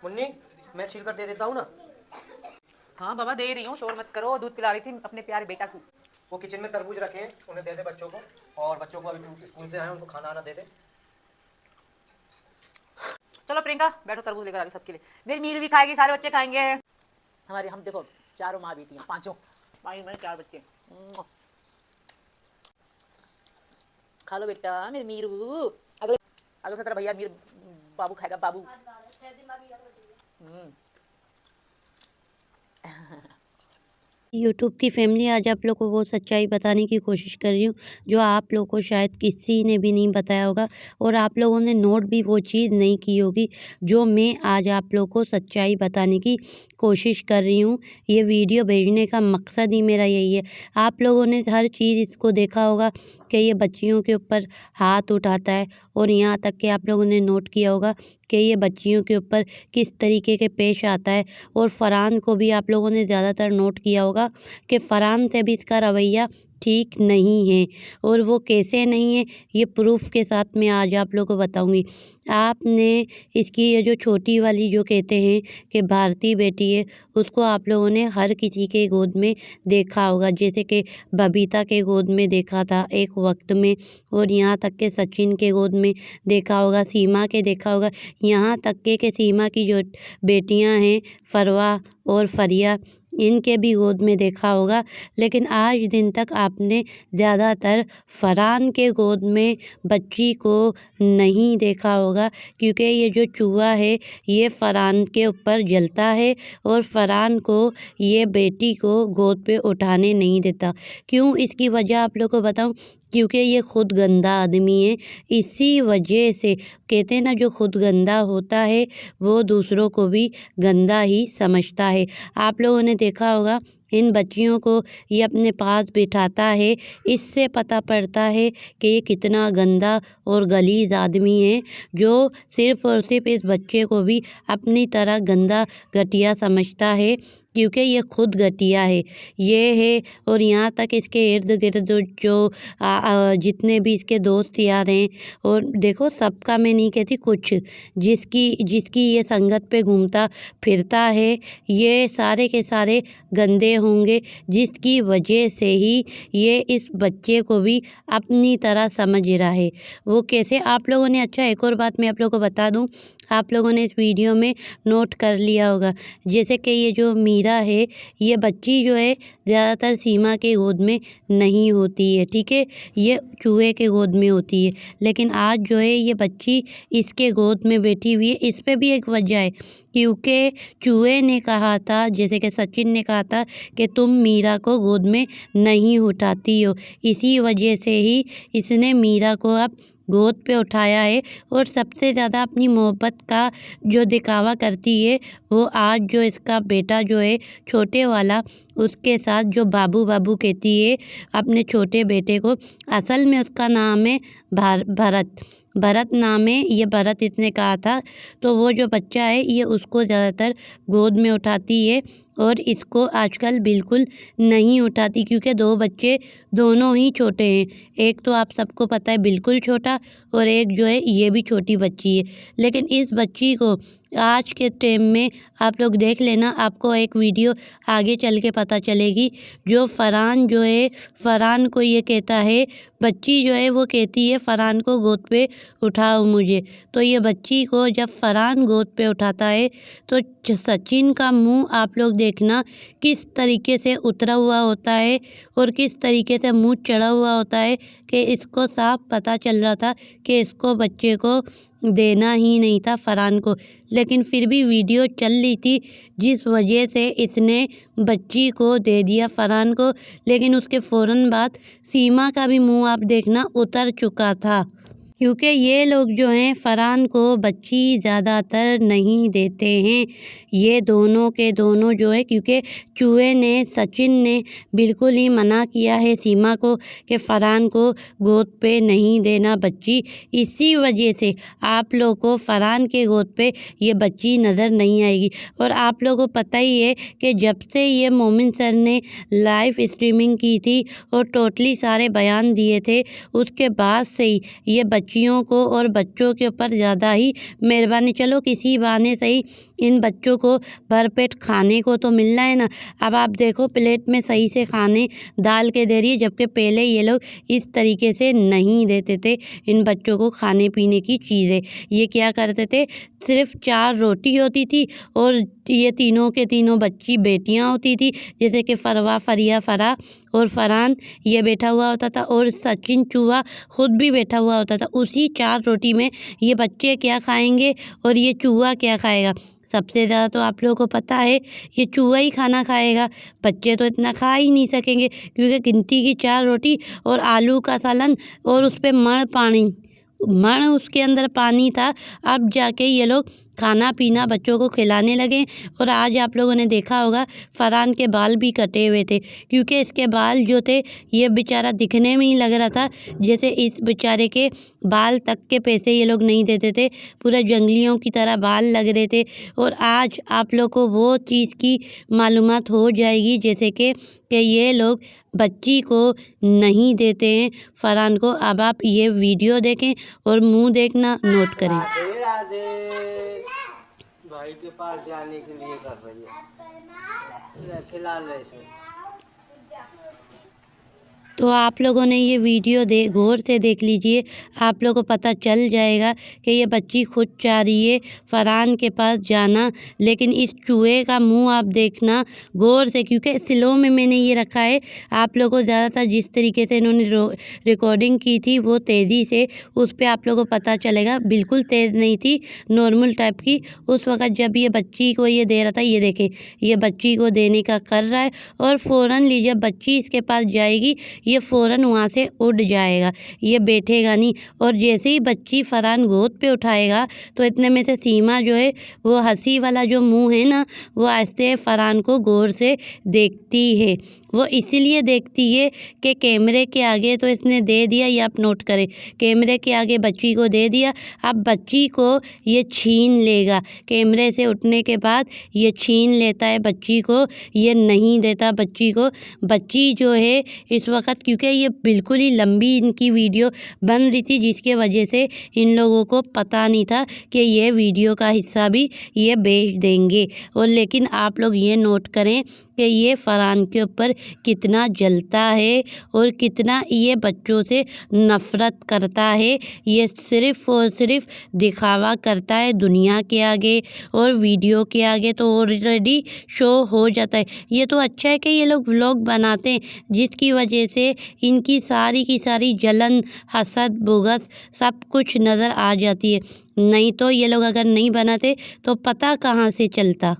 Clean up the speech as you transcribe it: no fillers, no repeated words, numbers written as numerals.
मुन्नी मैं छील कर दे देता हूँ ना। हाँ बाबा दे रही हूँ, शोर मत करो। दूध पिला रही थी अपने प्यारे बेटा को। वो किचन में तरबूज रखे हैं, उन्हें दे दे बच्चों को, और बच्चों को अभी स्कूल से आए उनको खाना आना दे दे। चलो प्रियंका बैठो, तरबूज लेकर आ गई सबके लिए। मेरी मीरू भी खाएगी, सारे बच्चे खाएंगे। हमारी हम देखो चारों माँ बेटियाँ, पांचों भाई मैंने 4 बच्चे। खा लो बेटा मेरी मीरू। अगले अगले 17 भैया मीर बाबू खाएगा, बाबू। यूट्यूब की फैमिली, आज आप लोग को वो सच्चाई बताने की कोशिश कर रही हूँ जो आप लोगों को शायद किसी ने भी नहीं बताया होगा, और आप लोगों ने नोट भी वो चीज़ नहीं की होगी जो मैं आज आप लोगों को सच्चाई बताने की कोशिश कर रही हूँ। ये वीडियो भेजने का मकसद ही मेरा यही है। आप लोगों ने हर चीज़ इसको देखा होगा कि ये बच्चियों के ऊपर हाथ उठाता है, और यहाँ तक कि आप लोगों ने नोट किया होगा कि ये बच्चियों के ऊपर किस तरीके के पेश आता है। और फरहान को भी आप लोगों ने ज़्यादातर नोट किया होगा कि फरहान से भी इसका रवैया ठीक नहीं है। और वो कैसे नहीं है ये प्रूफ के साथ मैं आज आप लोगों को बताऊंगी। आपने इसकी ये जो छोटी वाली जो कहते हैं कि भारती बेटी है, उसको आप लोगों ने हर किसी के गोद में देखा होगा, जैसे कि बबीता के गोद में देखा था एक वक्त में, और यहाँ तक के सचिन के गोद में देखा होगा, सीमा के देखा होगा, यहाँ तक के सीमा की जो बेटियाँ हैं फरवा और फरिया, इनके भी गोद में देखा होगा। लेकिन आज दिन तक आपने ज़्यादातर फरहान के गोद में बच्ची को नहीं देखा होगा, क्योंकि ये जो चूहा है ये फरहान के ऊपर जलता है और फरहान को ये बेटी को गोद पे उठाने नहीं देता। क्यों, इसकी वजह आप लोग को बताऊं, क्योंकि ये खुद गंदा आदमी है। इसी वजह से कहते हैं ना, जो खुद गंदा होता है वो दूसरों को भी गंदा ही समझता है। आप लोगों ने देखा होगा इन बच्चियों को ये अपने पास बिठाता है, इससे पता पड़ता है कि ये कितना गंदा और गलीज आदमी है, जो सिर्फ़ और सिर्फ इस बच्चे को भी अपनी तरह गंदा घटिया समझता है, क्योंकि ये खुद घटिया है। ये है, और यहाँ तक इसके इर्द गिर्द जो जितने भी इसके दोस्त यार हैं, और देखो सबका मैं नहीं कहती, कुछ जिसकी ये संगत पे घूमता फिरता है, ये सारे के सारे गंदे होंगे, जिसकी वजह से ही ये इस बच्चे को भी अपनी तरह समझ रहा है। वो कैसे, आप लोगों ने, अच्छा एक और बात मैं आप लोगों को बता दूं, आप लोगों ने इस वीडियो में नोट कर लिया होगा, जैसे कि ये जो मीरा है, ये बच्ची जो है ज़्यादातर सीमा के गोद में नहीं होती है, ठीक है, ये चूहे के गोद में होती है। लेकिन आज जो है ये बच्ची इसके गोद में बैठी हुई है। इस पे भी एक वजह है, क्योंकि चूहे ने कहा था, जैसे कि सचिन ने कहा था कि तुम मीरा को गोद में नहीं उठाती हो, इसी वजह से ही इसने मीरा को अब गोद पे उठाया है। और सबसे ज़्यादा अपनी मोहब्बत का जो दिखावा करती है वो आज जो इसका बेटा जो है छोटे वाला, उसके साथ जो बाबू बाबू कहती है अपने छोटे बेटे को, असल में उसका नाम है भरत नाम है, ये भरत इसने कहा था। तो वो जो बच्चा है ये उसको ज़्यादातर गोद में उठाती है, और इसको आजकल बिल्कुल नहीं उठाती, क्योंकि 2 बच्चे दोनों ही छोटे हैं। एक तो आप सबको पता है बिल्कुल छोटा, और एक जो है ये भी छोटी बच्ची है। लेकिन इस बच्ची को आज के टाइम में आप लोग देख लेना, आपको एक वीडियो आगे चल के पता चलेगी, जो फरहान जो है, फरहान को ये कहता है, बच्ची जो है वो कहती है फरहान को गोद पे उठाओ मुझे। तो ये बच्ची को जब फरहान गोद पे उठाता है तो सचिन का मुंह आप लोग देखना किस तरीके से उतरा हुआ होता है, और किस तरीके से मुंह चढ़ा हुआ होता है, कि इसको साफ पता चल रहा था कि इसको बच्चे को देना ही नहीं था फरहान को। लेकिन फिर भी वीडियो चल रही थी, जिस वजह से इसने बच्ची को दे दिया फरहान को। लेकिन उसके फ़ौरन बाद सीमा का भी मुंह आप देखना उतर चुका था, क्योंकि ये लोग जो हैं फरहान को बच्ची ज़्यादातर नहीं देते हैं, ये दोनों के दोनों जो है, क्योंकि चूहे ने, सचिन ने बिल्कुल ही मना किया है सीमा को कि फरहान को गोद पे नहीं देना बच्ची। इसी वजह से आप लोगों को फरहान के गोद पे ये बच्ची नज़र नहीं आएगी। और आप लोगों को पता ही है कि जब से ये मोमिन सर ने लाइव स्ट्रीमिंग की थी और टोटली सारे बयान दिए थे, उसके बाद से ही ये بچیوں کو اور بچوں کے اوپر زیادہ ہی مہربانی. چلو کسی بہانے صحیح ان بچوں کو بھر پیٹ کھانے کو تو مل رہا ہے نا. اب آپ دیکھو پلیٹ میں صحیح سے کھانے ڈال کے دے رہی ہے، جبکہ پہلے یہ لوگ اس طریقے سے نہیں دیتے تھے ان بچوں کو کھانے پینے کی چیزیں. یہ کیا کرتے تھے، صرف 4 روٹی ہوتی تھی اور یہ تینوں کے تینوں بچی بیٹیاں ہوتی تھی، جیسے کہ فروا، فریا، فرا اور فرحان یہ بیٹھا ہوا ہوتا تھا، اور سچن چوہا خود بھی بیٹھا ہوا ہوتا تھا. اسی 4 روٹی میں یہ بچے کیا کھائیں گے اور یہ چوہا کیا کھائے گا؟ سب سے زیادہ تو آپ لوگوں کو پتہ ہے یہ چوہا ہی کھانا کھائے گا. بچے تو اتنا کھا ہی نہیں سکیں گے، کیونکہ گنتی کی 4 روٹی اور آلو کا سالن اور اس پہ مڑ اس کے اندر پانی تھا. اب جا کے یہ لوگ کھانا پینا بچوں کو کھلانے لگے. اور آج آپ لوگوں نے دیکھا ہوگا فرحان کے بال بھی کٹے ہوئے تھے، کیونکہ اس کے بال جو تھے یہ بیچارہ دکھنے میں ہی لگ رہا تھا جیسے اس بیچارے کے بال تک کے پیسے یہ لوگ نہیں دیتے تھے، پورا جنگلیوں کی طرح بال لگ رہے تھے. اور آج آپ لوگ کو وہ چیز کی معلومات ہو جائے گی، جیسے کہ یہ لوگ بچی کو نہیں دیتے ہیں فرحان کو. اب آپ یہ ویڈیو دیکھیں اور منہ دیکھنا نوٹ کریں. رادھے رادھے بھائی کے پاس جانے کے لیے کر رہی ہے، کھلا لے اسے. تو آپ لوگوں نے یہ ویڈیو غور سے دیکھ لیجئے، آپ لوگوں کو پتہ چل جائے گا کہ یہ بچی خود چاہ رہی ہے فرحان کے پاس جانا. لیکن اس چوہے کا منہ آپ دیکھنا غور سے، کیونکہ سلو میں نے یہ رکھا ہے. آپ لوگوں کو زیادہ تر جس طریقے سے انہوں نے ریکارڈنگ کی تھی وہ تیزی سے، اس پہ آپ لوگوں کو پتہ چلے گا. بالکل تیز نہیں تھی، نارمل ٹائپ کی. اس وقت جب یہ بچی کو یہ دے رہا تھا، یہ دیکھیں یہ بچی کو دینے کا کر رہا ہے، اور فوراً جب بچی اس کے پاس جائے گی یہ فوراً وہاں سے اڑ جائے گا، یہ بیٹھے گا نہیں. اور جیسے ہی بچی فرحان گود پہ اٹھائے گا تو اتنے میں سے سیما جو ہے وہ ہنسی والا جو منہ ہے نا، وہ آہستہ فرحان کو غور سے دیکھتی ہے. وہ اسی لیے دیکھتی ہے کہ کیمرے کے آگے تو اس نے دے دیا، یہ آپ نوٹ کریں، کیمرے کے آگے بچی کو دے دیا. اب بچی کو یہ چھین لے گا، کیمرے سے اٹھنے کے بعد یہ چھین لیتا ہے بچی کو، یہ نہیں دیتا بچی کو. بچی جو ہے اس وقت، کیونکہ یہ بالکل ہی لمبی ان کی ویڈیو بن رہی تھی، جس کے وجہ سے ان لوگوں کو پتہ نہیں تھا کہ یہ ویڈیو کا حصہ بھی یہ بیچ دیں گے. اور لیکن آپ لوگ یہ نوٹ کریں کہ یہ فرحان کے اوپر کتنا جلتا ہے اور کتنا یہ بچوں سے نفرت کرتا ہے. یہ صرف اور صرف دکھاوا کرتا ہے دنیا کے آگے، اور ویڈیو کے آگے تو آلریڈی شو ہو جاتا ہے. یہ تو اچھا ہے کہ یہ لوگ ولاگ بناتے ہیں، جس کی وجہ سے ان کی ساری جلن، حسد، بغض سب کچھ نظر آ جاتی ہے. نہیں تو یہ لوگ اگر نہیں بناتے تو پتہ کہاں سے چلتا.